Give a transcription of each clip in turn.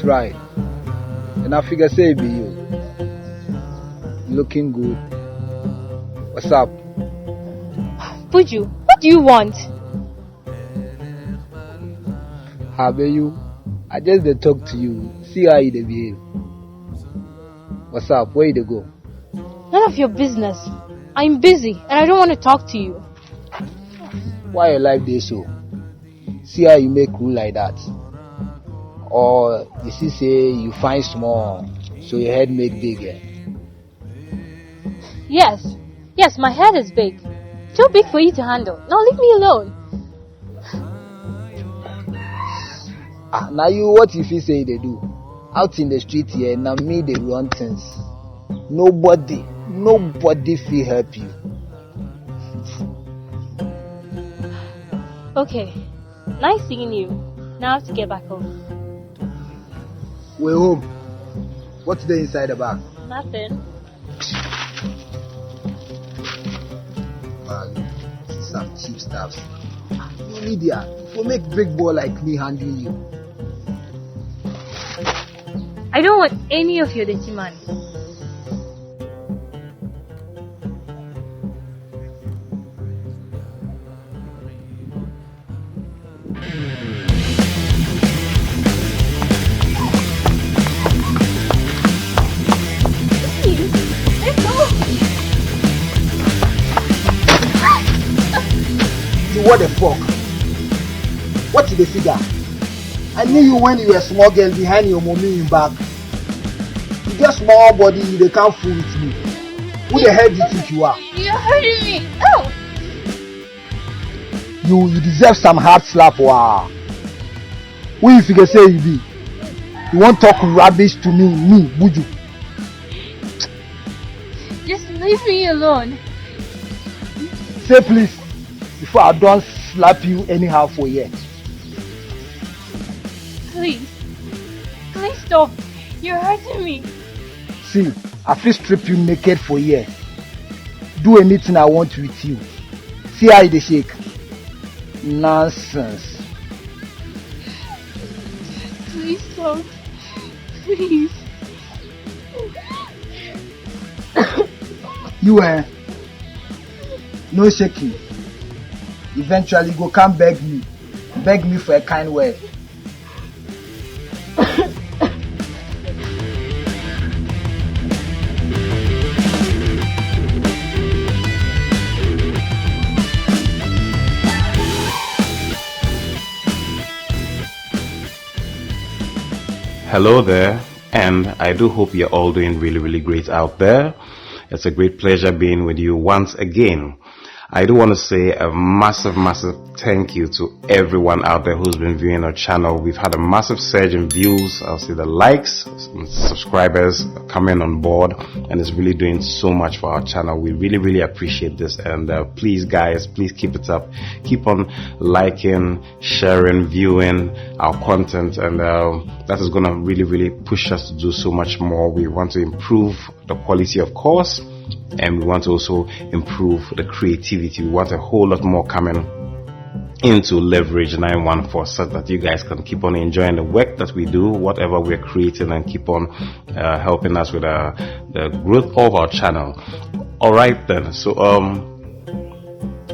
That's right. And I figure say be you. Looking good. What's up? Buju, what do you want? How about you? I just dey talk to you. See how you dey behave. What's up? Where you dey go? None of your business. I'm busy and I don't want to talk to you. Why your life dey so? See how you make rule like that? Or you see say you find small, so your head make big, eh? Yes, my head is big. Too big for you to handle. Now leave me alone. Now you what if you say they do? Out in the street here, now me they run things. Nobody feel help you. Okay, nice seeing you. Now I have to get back home. We're home. What's there inside the bag? Nothing. Some cheap stuff. Lydia, will make big boy like me handling you. I don't want any of your dirty money. What the fuck? What is the figure? I knew you when you were a small girl behind your mommy in back. You get small body, they can't fool with me. Who the hell do you think you are? You're hurting me. Oh! You deserve some hard slap. Wow. Who you figure say you be? You want talk rubbish to me, Buju? Just leave me alone. Say please, before I don't slap you anyhow for yet. Please stop. You're hurting me. See, I feel strip you naked for years. Do anything I want with you. See how they shake. Nonsense. Please stop. Please. You no shaking. Eventually go come beg me for a kind word. Hello there, and I do hope you're all doing really great out there. It's a great pleasure being with you once again. I do want to say a massive thank you to everyone out there who's been viewing our channel. We've had a massive surge in views. I'll see the likes, subscribers coming on board, and it's really doing so much for our channel. We really appreciate this, and please guys, please keep it up. Keep on liking, sharing, viewing our content, and that is going to really push us to do so much more. We want to improve the quality, of course, and we want to also improve the creativity. We want a whole lot more coming into Leverage 914 so that you guys can keep on enjoying the work that we do, whatever we're creating, and keep on helping us with the growth of our channel. Alright then, so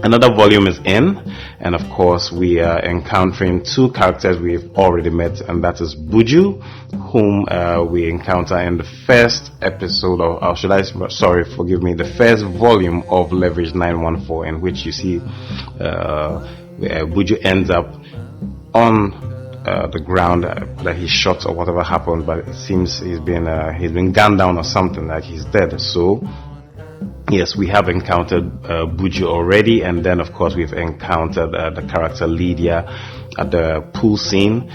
another volume is in, and of course we are encountering two characters we've already met, and that is Buju, whom we encounter in the first episode of, the first volume of Leverage 914, in which you see Buju ends up on the ground, that he's shot or whatever happened, but it seems he's been gunned down or something, like he's dead. So yes, we have encountered Buju already, and then of course we've encountered the character Lydia at the pool scene,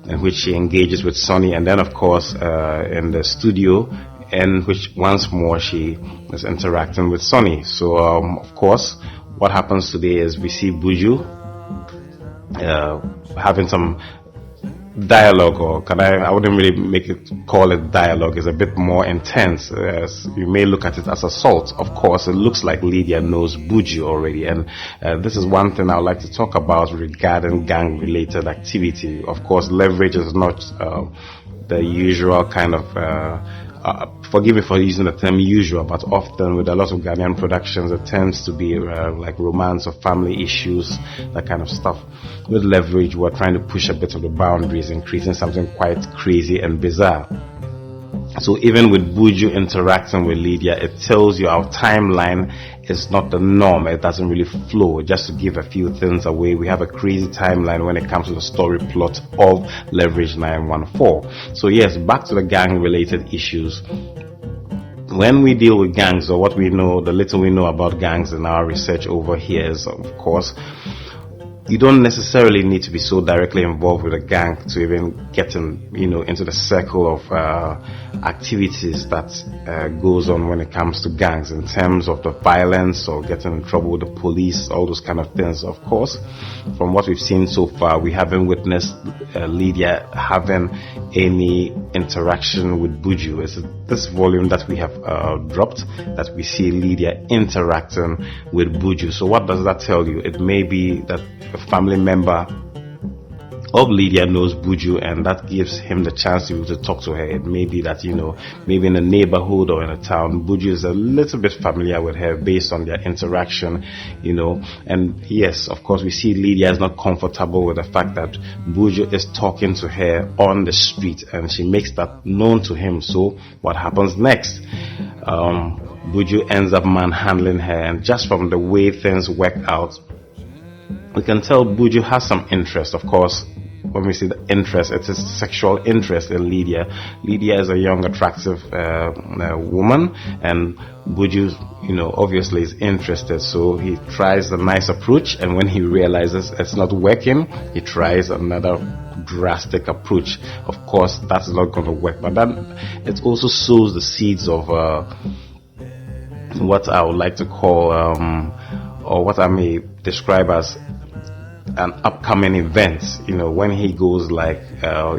in which she engages with Sonny, and then of course in the studio, in which once more she is interacting with Sonny. So of course what happens today is we see Buju having some dialogue, or I wouldn't really call it dialogue. It's a bit more intense. You may look at it as assault. Of course, it looks like Lydia knows Buju already, and this is one thing I would like to talk about regarding gang-related activity. Of course, leverage is not the usual kind of forgive me for using the term usual, but often with a lot of Ghanaian productions, it tends to be like romance or family issues, that kind of stuff. With leverage, we're trying to push a bit of the boundaries and creating something quite crazy and bizarre. So even with Buju interacting with Lydia, it tells you our timeline is not the norm. It doesn't really flow. Just to give a few things away, we have a crazy timeline when it comes to the story plot of Leverage 914. So yes, back to the gang-related issues. When we deal with gangs, or what we know, the little we know about gangs in our research over here is, of course, you don't necessarily need to be so directly involved with a gang to even get into the circle of activities that goes on when it comes to gangs in terms of the violence or getting in trouble with the police, all those kind of things. Of course, from what we've seen so far, we haven't witnessed Lydia having any interaction with Buju. It's this volume that we have dropped that we see Lydia interacting with Buju. So what does that tell you? It may be that a family member of Lydia knows Buju, and that gives him the chance to be able to talk to her. It may be that, maybe in a neighborhood or in a town, Buju is a little bit familiar with her based on their interaction, and yes, of course, we see Lydia is not comfortable with the fact that Buju is talking to her on the street, and she makes that known to him. So what happens next? Buju ends up manhandling her, and just from the way things work out, we can tell Buju has some interest. Of course, when we see the interest, it is sexual interest in Lydia. Lydia is a young, attractive woman, and Buju, obviously is interested. So he tries a nice approach, and when he realizes it's not working, he tries another drastic approach. Of course, that's not going to work, but then it also sows the seeds of what I would like to call, or what I may describe as an upcoming event, when he goes like,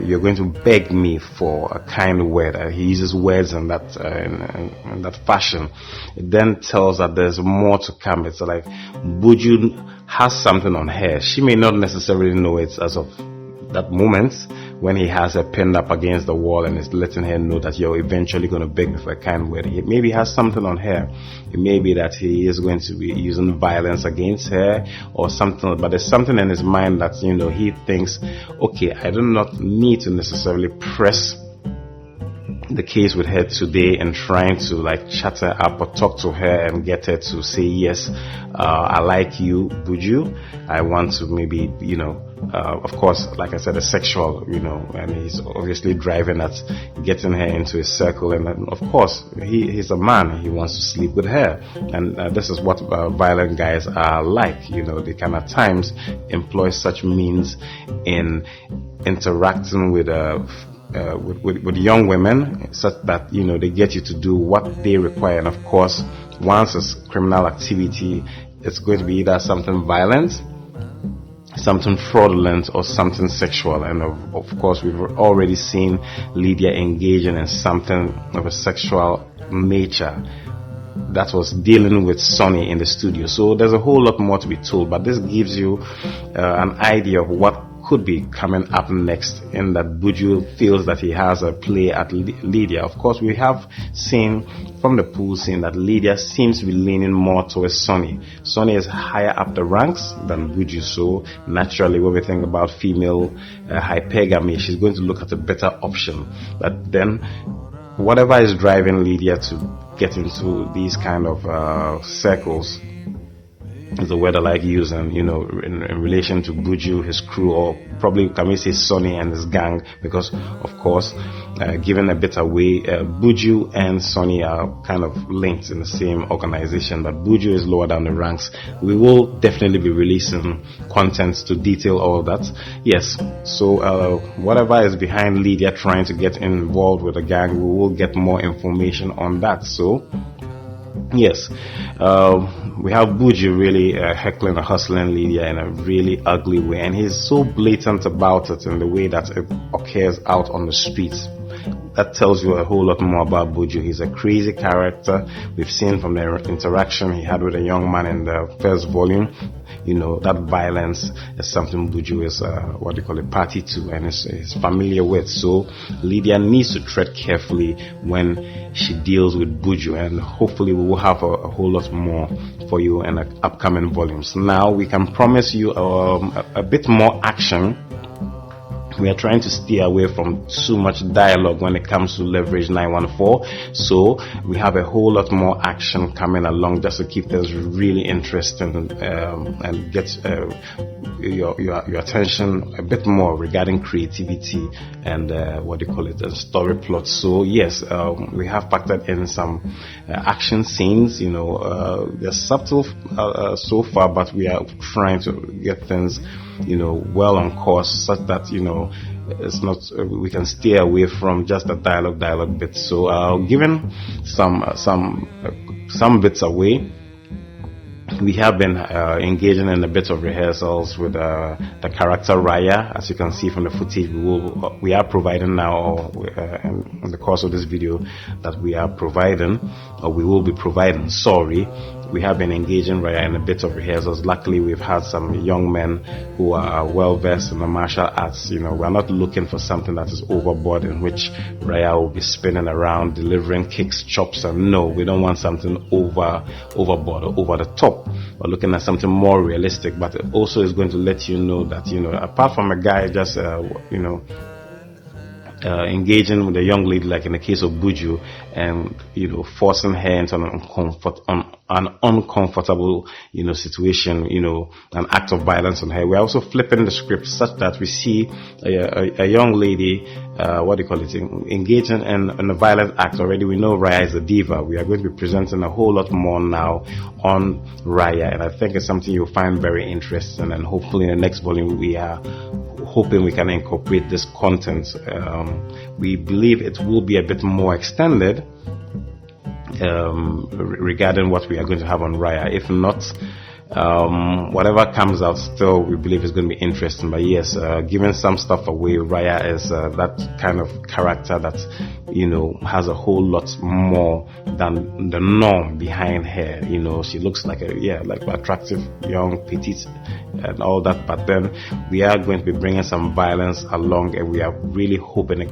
you're going to beg me for a kind word. He uses words in that fashion. It then tells that there's more to come. It's like Buju has something on her. She may not necessarily know it as of that moment, when he has her pinned up against the wall and is letting her know that you're eventually going to beg me for a kind word. He maybe has something on her. It may be that he is going to be using violence against her or something, but there's something in his mind that, he thinks, okay, I do not need to necessarily press the case with her today and trying to like chat her up or talk to her and get her to say, yes, I like you, Buju. I want to maybe, of course, like I said, a sexual, and he's obviously driving at getting her into a circle. And of course, he's a man. He wants to sleep with her. And this is what violent guys are like. They can at times employ such means in interacting with young women, such that they get you to do what they require. And of course, once it's criminal activity, it's going to be either something violent, something fraudulent, or something sexual. And of course, we've already seen Lydia engaging in something of a sexual nature that was dealing with Sonny in the studio. So there's a whole lot more to be told, but this gives you an idea of what could be coming up next, in that Buju feels that he has a play at Lydia. Of course, we have seen from the pool scene that Lydia seems to be leaning more towards Sonny. Sonny is higher up the ranks than Buju, so naturally when we think about female hypergamy, she's going to look at a better option. But then whatever is driving Lydia to get into these kind of circles is the word I like using, in relation to Buju, his crew, or probably can we say Sonny and his gang, because of course, given a bit away, Buju and Sonny are kind of linked in the same organization, but Buju is lower down the ranks. We will definitely be releasing content to detail all of that. Yes, so whatever is behind Lydia trying to get involved with the gang, we will get more information on that. So Yes, we have Buju really heckling and hustling Lydia in a really ugly way, and he's so blatant about it in the way that it occurs out on the streets. That tells you a whole lot more about Buju. He's a crazy character. We've seen from the interaction he had with a young man in the first volume. You know, that violence is something Buju is, party to, and is familiar with. So Lydia needs to tread carefully when she deals with Buju, and hopefully we will have a whole lot more for you in the upcoming volumes. Now we can promise you a bit more action. We are trying to steer away from too much dialogue when it comes to Leverage 914. So we have a whole lot more action coming along just to keep things really interesting and get your attention a bit more regarding creativity and story plot. So yes, we have factored in some action scenes. You know, they're subtle so far, but we are trying to get things, you know, well on course, such that, you know, it's not, we can steer away from just the dialogue bit. So giving some bits away, we have been engaging in a bit of rehearsals with the character Raya. As you can see from the footage, we are providing now, in the course of this video, that we are providing, or we will be providing, we have been engaging Raya in a bit of rehearsals. Luckily, we've had some young men who are well versed in the martial arts. You know, we're not looking for something that is overboard, in which Raya will be spinning around, delivering kicks, chops, and no, we don't want something overboard or over the top. We're looking at something more realistic, but it also is going to let you know that, you know, apart from a guy just, engaging with a young lady, like in the case of Buju, and, you know, forcing her into an uncomfortable, you know, situation, you know, an act of violence on her. We're also flipping the script such that we see a young lady, engaging in a violent act. Already we know Raya is a diva. We are going to be presenting a whole lot more now on Raya, and I think it's something you'll find very interesting, and hopefully in the next volume we are hoping we can incorporate this content. We believe it will be a bit more extended regarding what we are going to have on Raya. If not, whatever comes out, still we believe is going to be interesting. But yes, giving some stuff away, Raya is that kind of character that, you know, has a whole lot more than the norm behind her. You know, she looks like an attractive young petite and all that, but then we are going to be bringing some violence along, and we are really hoping it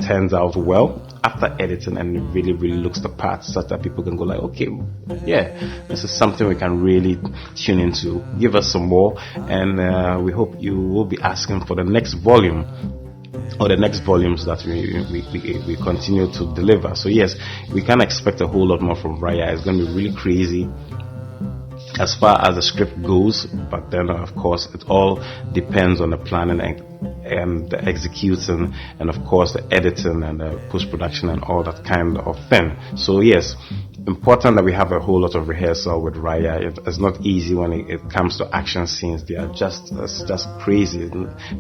turns out well after editing, and it really looks the part, such that people can go like, okay, yeah, this is something we can really tune into. Give us some more, and we hope you will be asking for the next volume, or the next volumes that we continue to deliver. So yes, we can expect a whole lot more from Raya. It's going to be really crazy as far as the script goes, but then of course it all depends on the planning and the executing, and of course the editing and the post-production and all that kind of thing. So yes, important that we have a whole lot of rehearsal with Raya. It's not easy when it comes to action scenes. They are just crazy.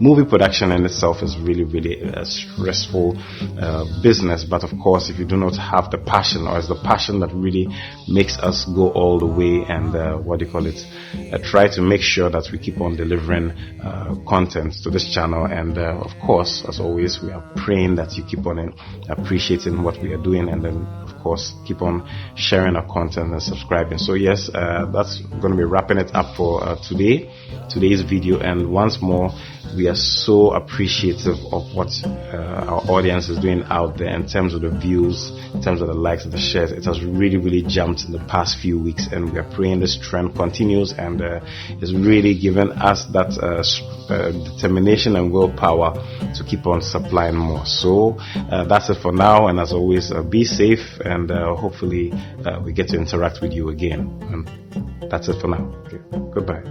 Movie production in itself is really a stressful business, but of course if you do not have the passion, or it's the passion that really makes us go all the way, and try to make sure that we keep on delivering content to this channel. And of course, as always, we are praying that you keep on appreciating what we are doing, and then of course keep on sharing our content and subscribing. So yes, that's going to be wrapping it up for today's video. And once more, we are so appreciative of what our audience is doing out there in terms of the views, in terms of the likes and the shares. It has really jumped in the past few weeks, and we are praying this trend continues, and it's really given us that determination and willpower to keep on supplying more. So that's it for now, and as always, be safe, and hopefully we get to interact with you again. And that's it for now. Okay. Goodbye.